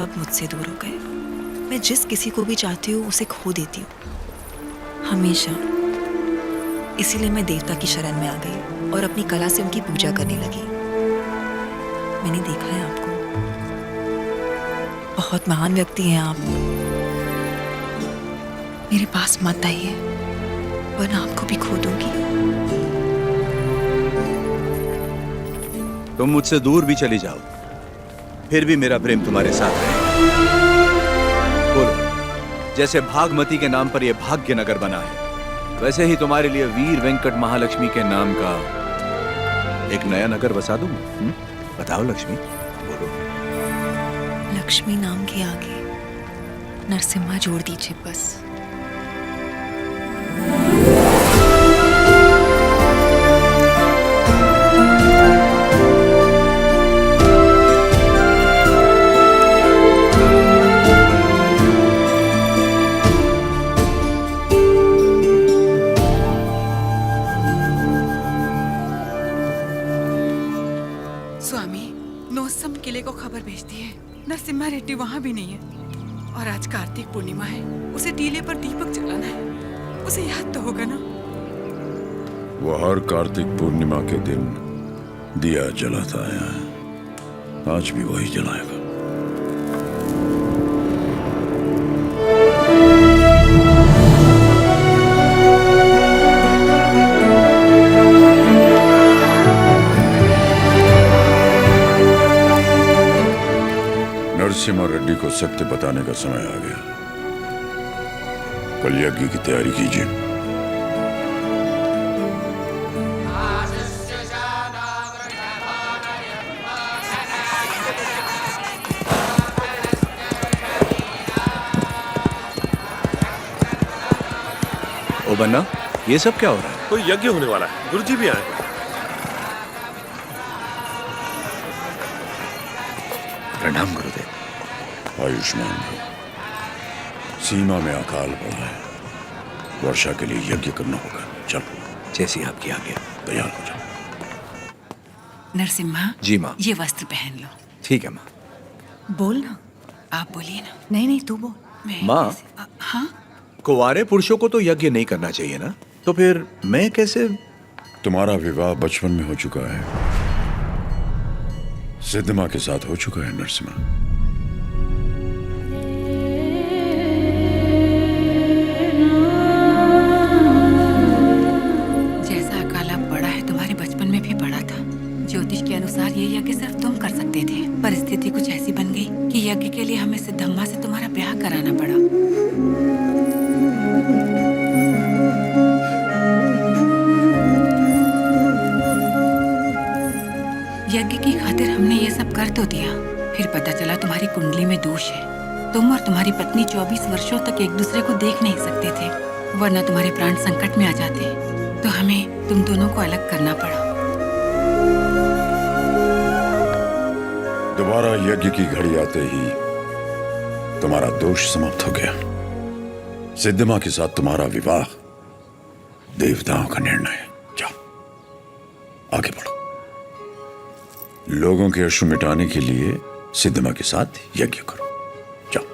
अब मुझसे दूर हो गए। मैं जिस किसी को भी चाहती हूँ उसे खो देती हूँ, हमेशा। इसीलिए मैं देवता की शरण में आ गई और अपनी कला से उनकी पूजा करने लगी। मैंने देखा है आपको, बहुत महान व्यक्ति हैं आप। मेरे पास मत आइए वरना आपको भी खो दूंगी। तुम मुझसे दूर भी चली जाओ, फिर भी मेरा प्रेम तुम्हारे साथ रहेगा। बोलो, जैसे भागमती के नाम पर यह भाग्यनगर बना है, वैसे ही तुम्हारे लिए वीर वेंकट महालक्ष्मी के नाम का एक नया नगर बसा दूं। बताओ लक्ष्मी, बोलो। लक्ष्मी नाम के आगे नरसिम्हा जोड़ दीजिए बस। स्वामी, नोसम किले को खबर भेजती है, नरसिम्हा रेड्डी वहाँ भी नहीं है। और आज कार्तिक पूर्णिमा है, उसे टीले पर दीपक जलाना है। उसे याद तो होगा ना? वो हर कार्तिक पूर्णिमा के दिन दिया जलाता आया है, आज भी वही जलाएगा। नरसिम्हा रेड्डी को सत्य बताने का समय आ गया। कल यज्ञ की तैयारी कीजिए। ओ बन्ना, ये सब क्या हो रहा है? कोई यज्ञ होने वाला है, गुरुजी भी आए हैं। प्रणाम गुरुदेव। आयुष्मान भव। सीमा में अकाल पड़ा है, वर्षा के लिए यज्ञ करना होगा। चलो, जैसी आपकी आज्ञा। तैयार हो जाओ। नरसिम्हा जी माँ। ये वस्त्र पहन लो। ठीक है माँ। बोल ना। आप बोलिए ना। नहीं नहीं, तू बोल। मैं माँ। हाँ, कुंवारे पुरुषों को तो यज्ञ नहीं करना चाहिए ना, तो फिर मैं कैसे? तुम्हारा विवाह बचपन में हो चुका है, सिद्धमा के साथ हो चुका है नरसिम्हा। जैसा अकाला पड़ा है तुम्हारे बचपन में भी पड़ा था। ज्योतिष के अनुसार ये यज्ञ सिर्फ तुम कर सकते थे, पर स्थिति कुछ ऐसी बन गई कि यज्ञ के लिए हमें सिद्धम्मा से तुम्हारा ब्याह कराना पड़ा। यज्ञ की खातिर हमने ये सब कर तो दिया, फिर पता चला तुम्हारी कुंडली में दोष है। तुम और तुम्हारी पत्नी 24 वर्षों तक एक दूसरे को देख नहीं सकते थे, वरना तुम्हारे प्राण संकट में आ जाते। तो हमें तुम दोनों को अलग करना पड़ा। दोबारा यज्ञ की घड़ी आते ही तुम्हारा दोष समाप्त हो गया। सिद्धमा के साथ तुम्हारा विवाह देवताओं का निर्णय है। जाओ, आगे बढ़ो। लोगों के अश्रु मिटाने के लिए सिद्धमा के साथ यज्ञ करो। जाओ।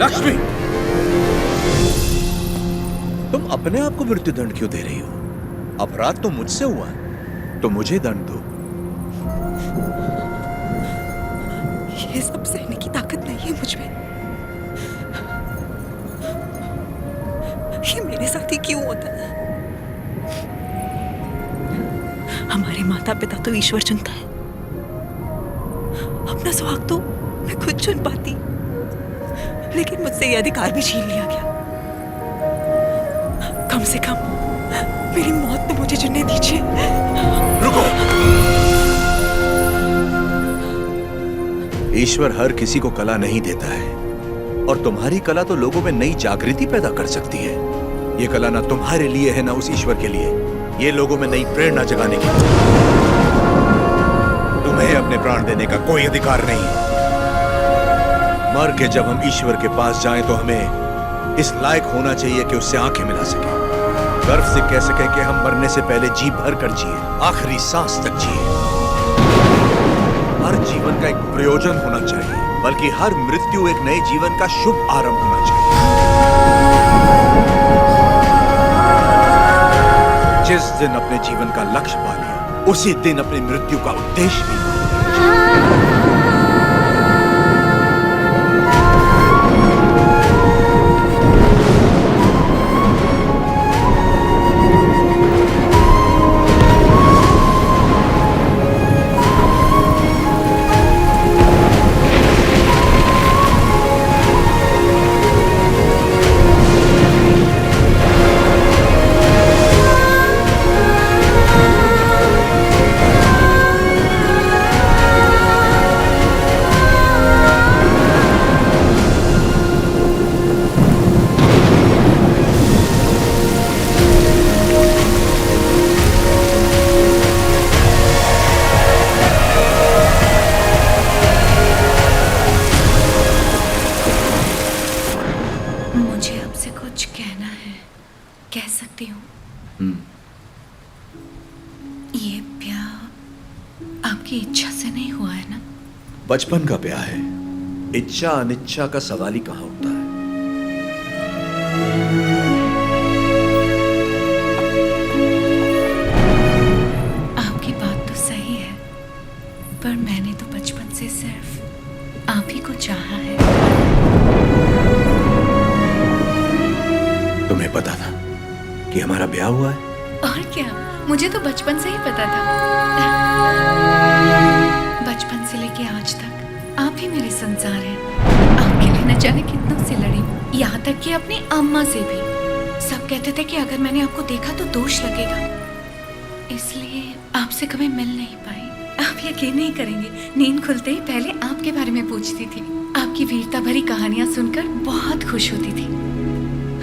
लक्ष्मी, तुम अपने आप को मृत्यु दंड क्यों दे रही हो? अपराध तो मुझसे हुआ है, तो मुझे दंड दो। ये सब सहने की ताकत नहीं है मुझ में। ये मेरे साथ ही क्यों होता है? हमारे माता पिता तो ईश्वर चुनता है, अपना सुहाग तो मैं खुद चुन पाती, लेकिन मुझसे ये अधिकार भी छीन लिया गया। कम से कम मेरी मौत तो मुझे चुनने दीजिए। रुको। ईश्वर हर किसी को कला नहीं देता है, और तुम्हारी कला तो लोगों में नई जागृति पैदा कर सकती है। ये कला ना तुम्हारे लिए है ना उस ईश्वर के लिए, ये लोगों में नई प्रेरणा जगाने की। तुम्हें अपने प्राण देने का कोई अधिकार नहीं। मर के जब हम ईश्वर के पास जाएं तो हमें इस लायक होना चाहिए कि उससे आंखें मिला सके, गर्व से कह सके कि हम मरने से पहले जी भर कर जिए, आखिरी सांस तक जिए। हर जीवन का एक प्रयोजन होना चाहिए, बल्कि हर मृत्यु एक नए जीवन का शुभ आरंभ होना चाहिए। जिस दिन अपने जीवन का लक्ष्य पा लिया, उसी दिन अपनी मृत्यु का उद्देश्य भी पा लिया। बचपन का ब्याह है, इच्छा अनिच्छा का सवाल ही कहां होता है। आपकी बात तो सही है, पर मैंने तो बचपन से सिर्फ आप ही को चाहा है। तुम्हें पता था कि हमारा ब्याह हुआ है? और क्या, मुझे तो बचपन से ही पता था। बचपन से लेके आज तक आप ही मेरे संसार हैं। आपके लिए न जाने कितनों से लड़ी हूँ, यहाँ तक कि अपनी अम्मा से भी। सब कहते थे कि अगर मैंने आपको देखा तो दोष लगेगा, इसलिए आपसे कभी मिल नहीं पाई। आप यकीन नहीं करेंगे, नींद खुलते ही पहले आपके बारे में पूछती थी। आपकी वीरता भरी कहानियां सुनकर बहुत खुश होती थी।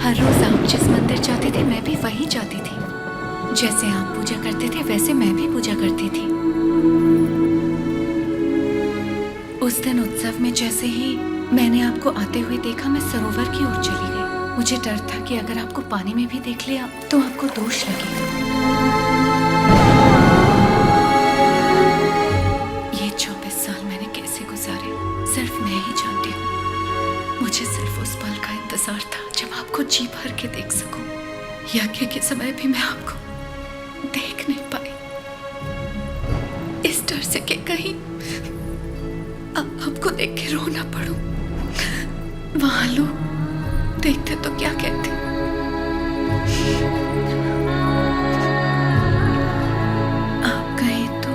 हर रोज आप जिस मंदिर जाते थे मैं भी वहीं जाती थी। जैसे आप पूजा करते थे वैसे मैं भी पूजा करती थी। उस दिन उत्सव में जैसे ही मैंने आपको आते हुए देखा, मैं सरोवर की ओर चली गई। मुझे डर था कि अगर आपको पानी में भी देख लिया तो आपको दोष लगेगा। ये 24 साल मैंने कैसे गुजारे सिर्फ मैं ही जानती हूँ। मुझे सिर्फ उस पल का इंतजार था जब आपको जी भर के देख सकूं। यज्ञ के समय भी मैं आपको देख नहीं पाई, इस डर से कि कहीं आपको देख के रो ना पड़ूं। वहां लोग देखते तो क्या कहते। आप कहे तो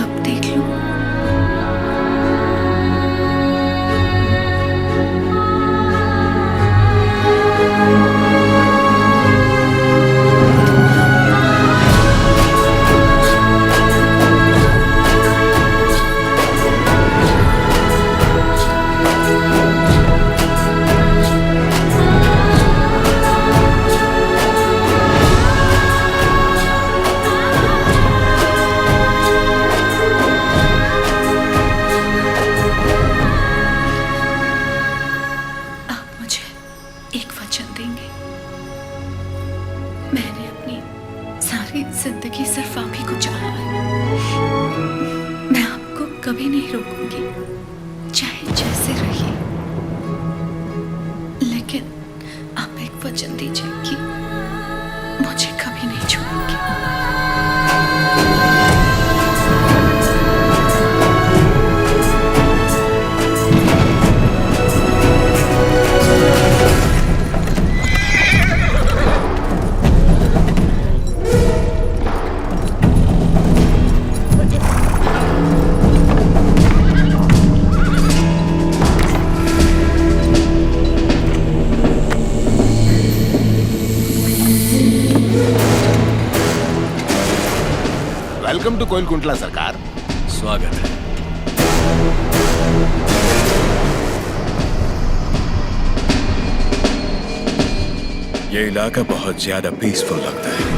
अब देख लो। जिंदगी सिर्फ आप ही को चाहा है। मैं आपको कभी नहीं रोकूंगी, चाहे जैसे रहिए। वेलकम टू कोयल कुंटला सरकार। स्वागत है। ये इलाका बहुत ज्यादा पीसफुल लगता है।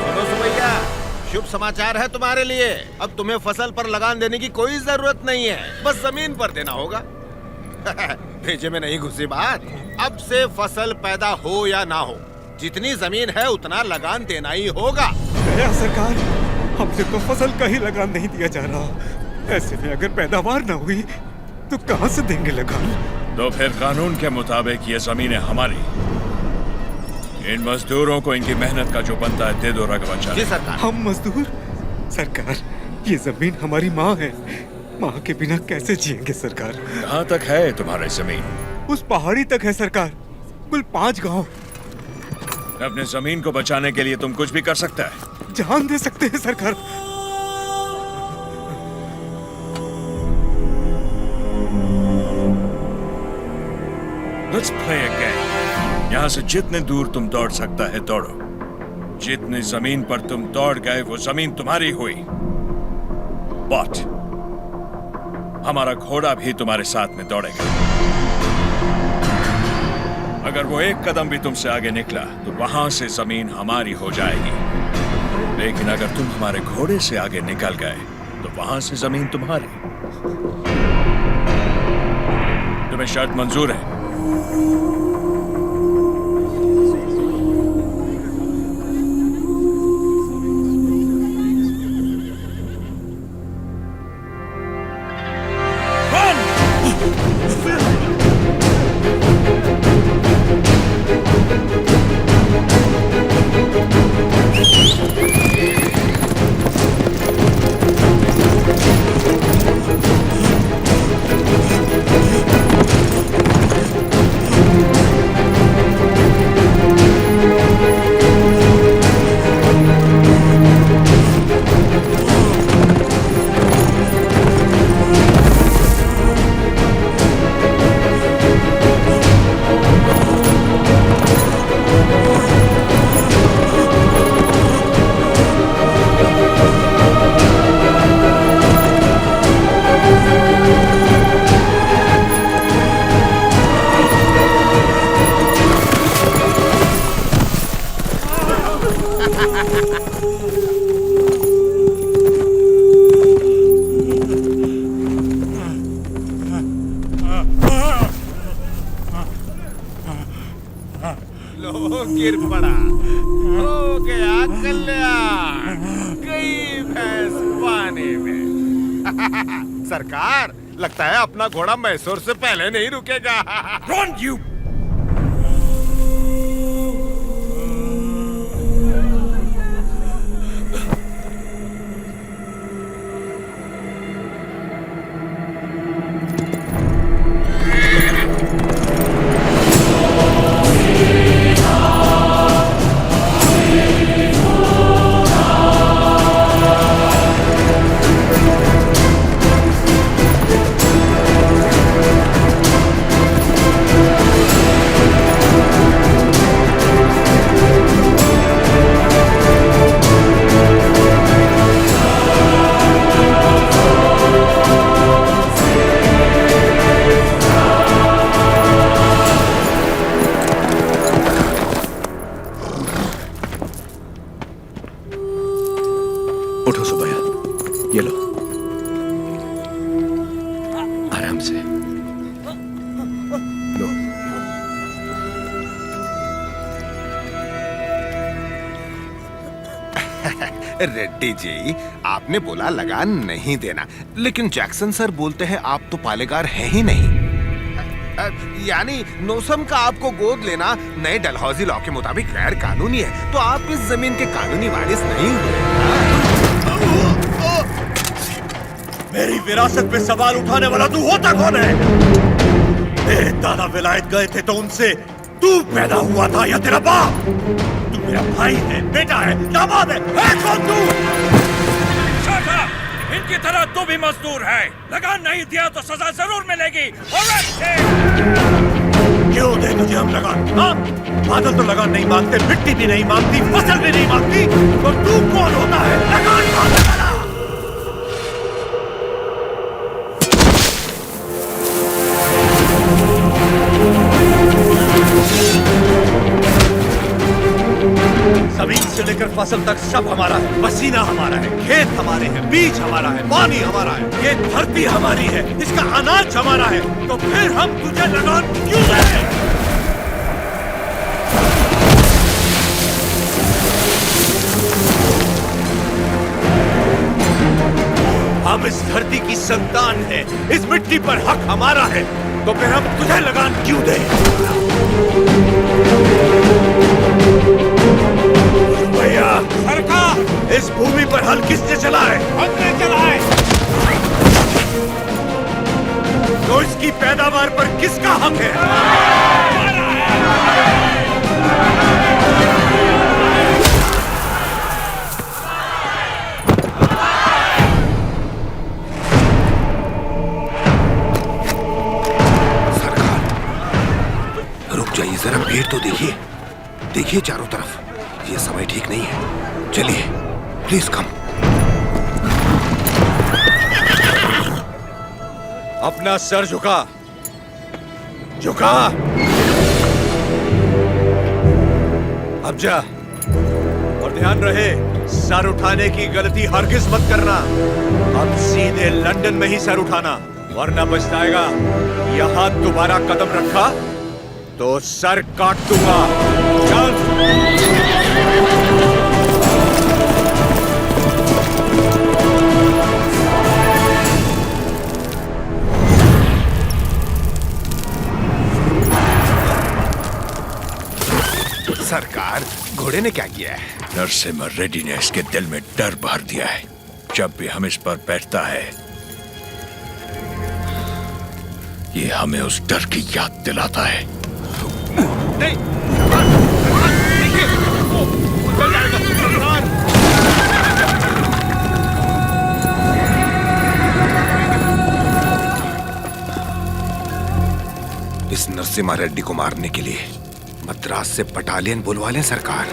सुनो सुमैया, शुभ समाचार है तुम्हारे लिए। अब तुम्हें फसल पर लगान देने की कोई जरूरत नहीं है, बस जमीन पर देना होगा। भेजे में नहीं घुसी बात। अब से फसल पैदा हो या ना हो, जितनी जमीन है उतना लगान देना ही होगा। गया सरकार, हमसे तो फसल का ही लगान नहीं दिया जा रहा। ऐसे में अगर पैदावार ना हुई तो कहां से देंगे लगान? तो फिर कानून के मुताबिक ये जमीन है हमारी। इन मजदूरों को इनकी मेहनत का जो बनता है दे दो रघुवंशा। जी सरकार। हम मजदूर? सरकार, ये जमीन हमारी माँ है। माँ के बिना कैसे जिएंगे सरकार? कहाँ तक है तुम्हारी जमीन? उस पहाड़ी तक है सरकार, कुल 5 गांव। अपने जमीन को बचाने के लिए तुम कुछ भी कर सकता है। जान दे सकते हैं सरकार। Let's play a game. यहाँ से जितने दूर तुम दौड़ सकता है दौड़ो। जितनी जमीन पर तुम दौड़ गए वो जमीन तुम्हारी हुई। बट हमारा घोड़ा भी तुम्हारे साथ में दौड़ेगा। अगर वो एक कदम भी तुमसे आगे निकला तो वहां से जमीन हमारी हो जाएगी। लेकिन अगर तुम हमारे घोड़े से आगे निकल गए तो वहां से जमीन तुम्हारी। तुम्हें शर्त मंजूर है? लो गिर पड़ा, हो गया कल्याण, गई भैंस पानी में। सरकार, लगता है अपना घोड़ा मैसूर से पहले नहीं रुकेगा। Run, you! उठो सुबैया, ये लो, आराम से लो। रेड्डी जी, आपने बोला लगान नहीं देना, लेकिन जैक्सन सर बोलते हैं आप तो पालेगार हैं ही नहीं। यानी नौसम का आपको गोद लेना नए डलहौजी लॉ के मुताबिक गैर कानूनी है, तो आप इस जमीन के कानूनी वारिस नहीं हुए। मेरी विरासत पे सवाल उठाने वाला तू होता कौन है? तेरे दादा विलायत गए थे तो उनसे तू पैदा हुआ था या तेरा बाप? तू मेरा भाई है, बेटा है, दामाद है कौन तू? इनकी तरह तू भी मजदूर है। लगान नहीं दिया तो सजा जरूर मिलेगी। क्यों दे तुझे हम लगान? हाँ? बादल तो लगान नहीं मांगते, मिट्टी भी नहीं मांगती, फसल भी नहीं मांगती, तो तू कौन होता है लगान मांगने वाला? जमीन से लेकर फसल तक सब हमारा है। पसीना हमारा है, खेत हमारे हैं, बीज हमारा है, पानी हमारा है, ये धरती हमारी है, इसका अनाज हमारा है। तो फिर हम तुझे लगान क्यों दें? हम इस धरती की संतान हैं, इस मिट्टी पर हक हमारा है, तो फिर हम तुझे लगान क्यों दें? भैया सरकार, इस भूमि पर हल किसने चलाए? हमने चलाए। तो इसकी पैदावार पर किसका हक है? जाइए जरा, भीड़ तो देखिए, देखिए चारों तरफ, ये समय ठीक नहीं है। चलिए प्लीज कम। अपना सर झुका, झुका। अब जा, और ध्यान रहे सर उठाने की गलती हरगिज मत करना। अब सीधे लंदन में ही सर उठाना, वरना पछताएगा। यहां दोबारा कदम रखा तो सर काट दूंगा। चल। सरकार, घोड़े ने क्या किया है? नरसिम्हा रेड्डी ने इसके दिल में डर भर दिया है। जब भी हम इस पर बैठता है, ये हमें उस डर की याद दिलाता है। नहीं, देखिए, वो चल जाएगा। इस नरसिम्हा रेड्डी को मारने के लिए मद्रास से बटालियन बुलवा लें सरकार।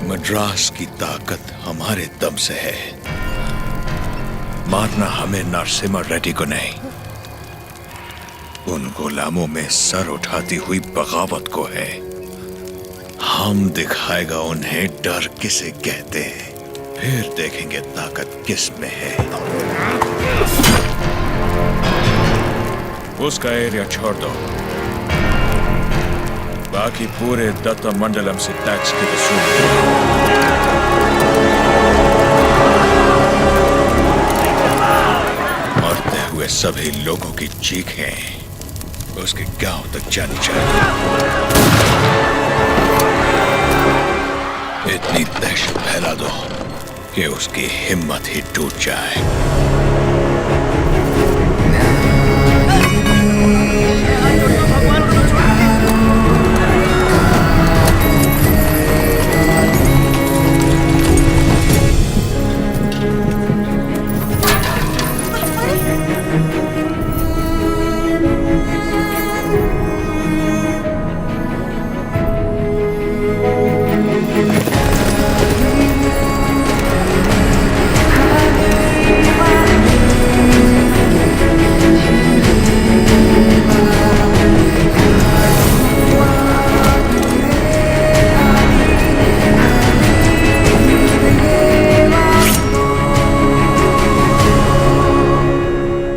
मद्रास की ताकत हमारे दम से है। मारना हमें नरसिम्हा रेड्डी को नहीं, उन गुलामों में सर उठाती हुई बगावत को है। हम दिखाएगा उन्हें डर किसे कहते हैं, फिर देखेंगे ताकत किस में है। उसका एरिया छोड़ दो, बाकी पूरे दत्ता मंडलम से टैक्स की वसूली। मरते हुए सभी लोगों की चीखें उसके गांव तक जानी चाहिए। इतनी दहशत फैला दो कि उसकी हिम्मत ही टूट जाए।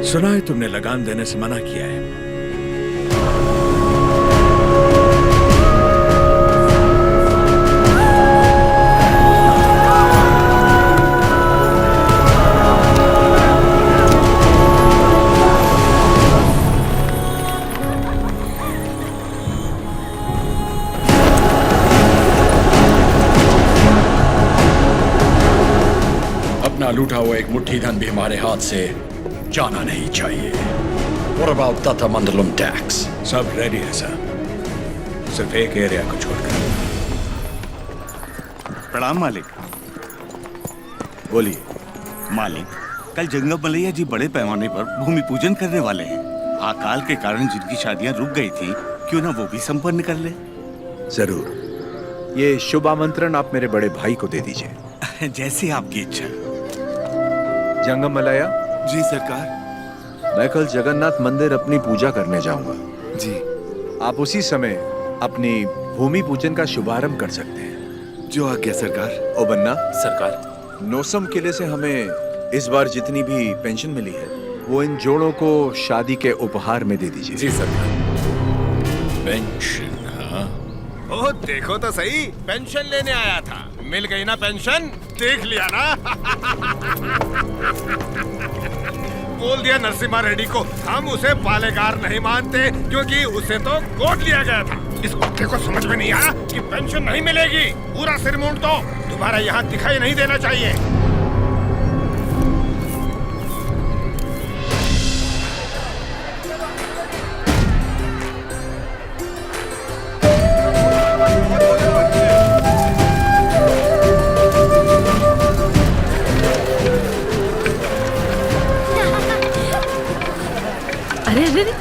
सुना है तुमने लगान देने से मना किया है। अपना लूटा हुआ एक मुट्ठी धन भी हमारे हाथ से जाना नहीं चाहिए। What about Tata Mandalam tax? सब रेडी है सर, सिर्फ एक एरिया को छोड़कर। प्रणाम मालिक। बोलिए। मालिक, कल जंगम मलैया जी बड़े पैमाने पर भूमि पूजन करने वाले हैं। अकाल के कारण जिनकी शादियां रुक गई थी, क्यों ना वो भी संपन्न कर ले। जरूर, ये शुभ आमंत्रण आप मेरे बड़े भाई को दे दीजिए। जैसे आपकी इच्छा। जंगम मलैया, जी सरकार। मैं कल जगन्नाथ मंदिर अपनी पूजा करने जाऊंगा। जी। आप उसी समय अपनी भूमि पूजन का शुभारंभ कर सकते हैं। जो आज्ञा सरकार। ओ बन्ना, सरकार। नौसम किले से हमें इस बार जितनी भी पेंशन मिली है वो इन जोड़ों को शादी के उपहार में दे दीजिए। जी सरकार। पेंशन? हाँ, ओह देखो तो सही, पेंशन लेने आया था। मिल गई ना पेंशन, देख लिया ना। बोल दिया नरसिम्हा रेड्डी को, हम उसे पालेगार नहीं मानते क्योंकि उसे तो गोद लिया गया था। इस कुत्ते को समझ में नहीं आया कि पेंशन नहीं मिलेगी। पूरा सिर मूंड दो, दोबारा यहाँ दिखाई नहीं देना चाहिए। अरे अरे अरे,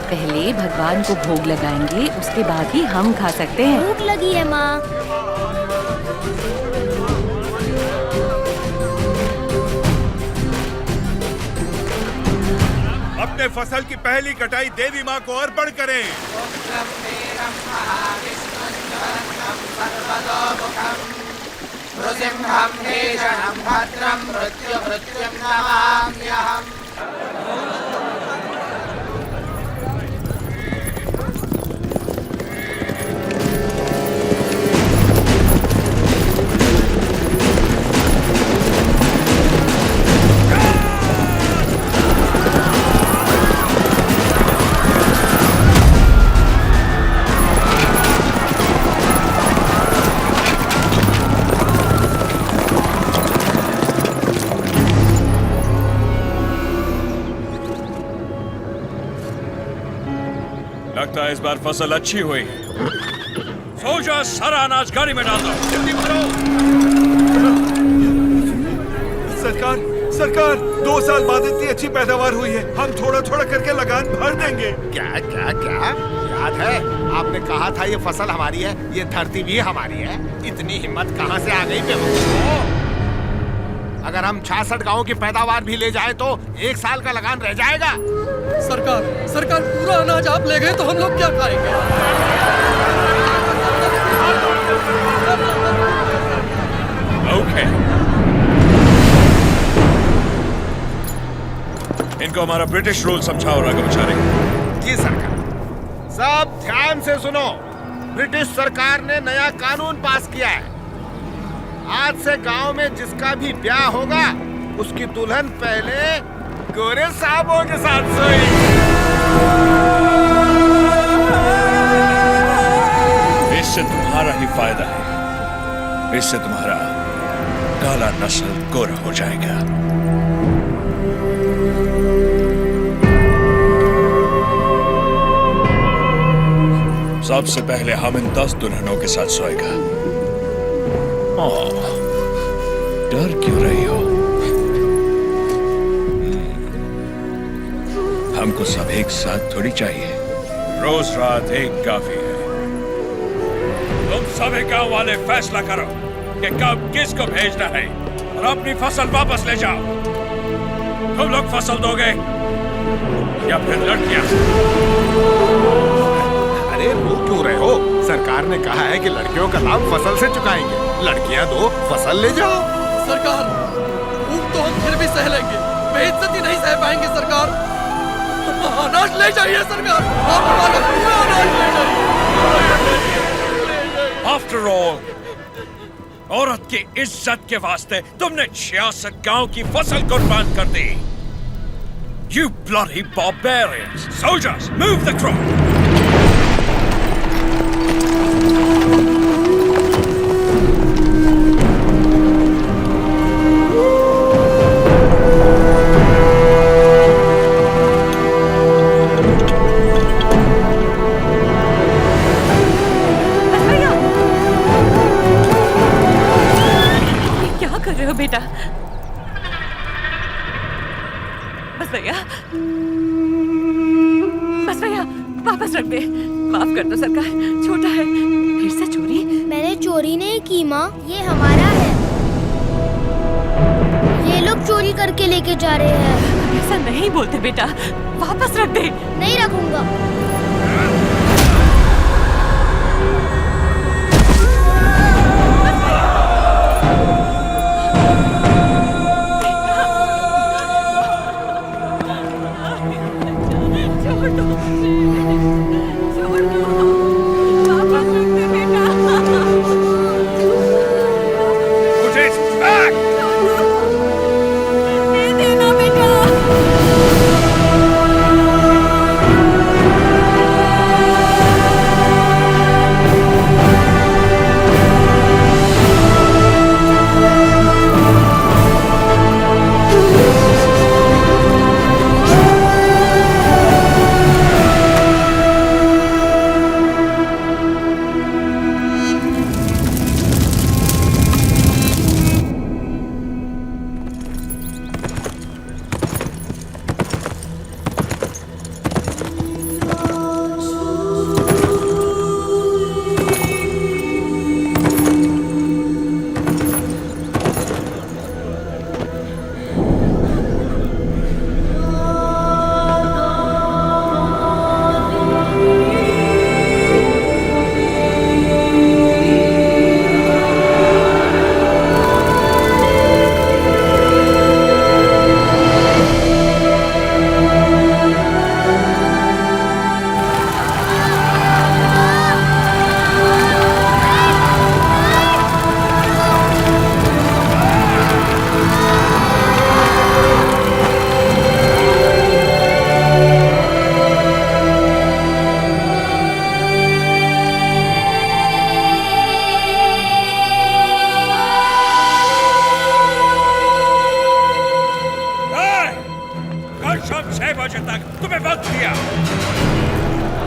पहले भगवान को भोग लगाएंगे, उसके बाद ही हम खा सकते हैं। भूख लगी है माँ। अपने फसल की पहली कटाई देवी माँ को अर्पण करें। लगता है इस बार फसल अच्छी हुई। सोजा सारा अनाज गाड़ी में डाल दो। जल्दी करो। सरकार, सरकार, 2 साल बाद इतनी अच्छी पैदावार हुई है, हम थोड़ा थोड़ा करके लगान भर देंगे। क्या क्या क्या याद है आपने कहा था ये फसल हमारी है, ये धरती भी हमारी है। इतनी हिम्मत कहाँ से आ गई बेवकूफ? अगर हम 66 गांवों की पैदावार भी ले जाए तो 1 साल का लगान रह जाएगा। सरकार, सरकार, पूरा अनाज आप ले गए तो हम लोग क्या खाएंगे? ओके, इनको हमारा ब्रिटिश रूल समझाओ राघवाचारी। जी सरकार। सब ध्यान से सुनो, ब्रिटिश सरकार ने नया कानून पास किया है। आज से गांव में जिसका भी ब्याह होगा उसकी दुल्हन पहले गोरे साहबों के साथ सोएगी। इससे तुम्हारा ही फायदा है, इससे तुम्हारा काला नस्ल गोरा हो जाएगा। सबसे पहले हम इन 10 दुल्हनों के साथ सोएगा। डर क्यों रही हो? हमको सब एक साथ थोड़ी चाहिए, रोज रात एक काफी है। तुम सभी गांव वाले फैसला करो कि कब किसको भेजना है और अपनी फसल वापस ले जाओ। तुम लोग फसल दोगे या फिर लड़कियां? अरे रो क्यों रहे हो? सरकार ने कहा है कि लड़कियों का लाभ फसल से चुकाएंगे। लड़कियां दो, फसल ले जाओ। सरकार, भूख तो हम फिर भी सह लेंगे, बेइज्जती नहीं सह पाएंगे सरकार। अनाज ले जाइए सरकार, आप हमारा पूरा अनाज ले जाइए। आफ्टर ऑल, औरत की इज्जत के वास्ते तुमने 66 गांव की फसल कुर्बान कर दी। You bloody barbarians! Soldiers, move the crop! वापस रख दे। माफ कर दो सरकार, छोटा है। फिर से चोरी? मैंने चोरी नहीं की माँ, ये हमारा है। ये लोग चोरी करके लेके जा रहे हैं। ऐसा नहीं बोलते बेटा, वापस रख दे। नहीं रखूंगा। छोड़ दो।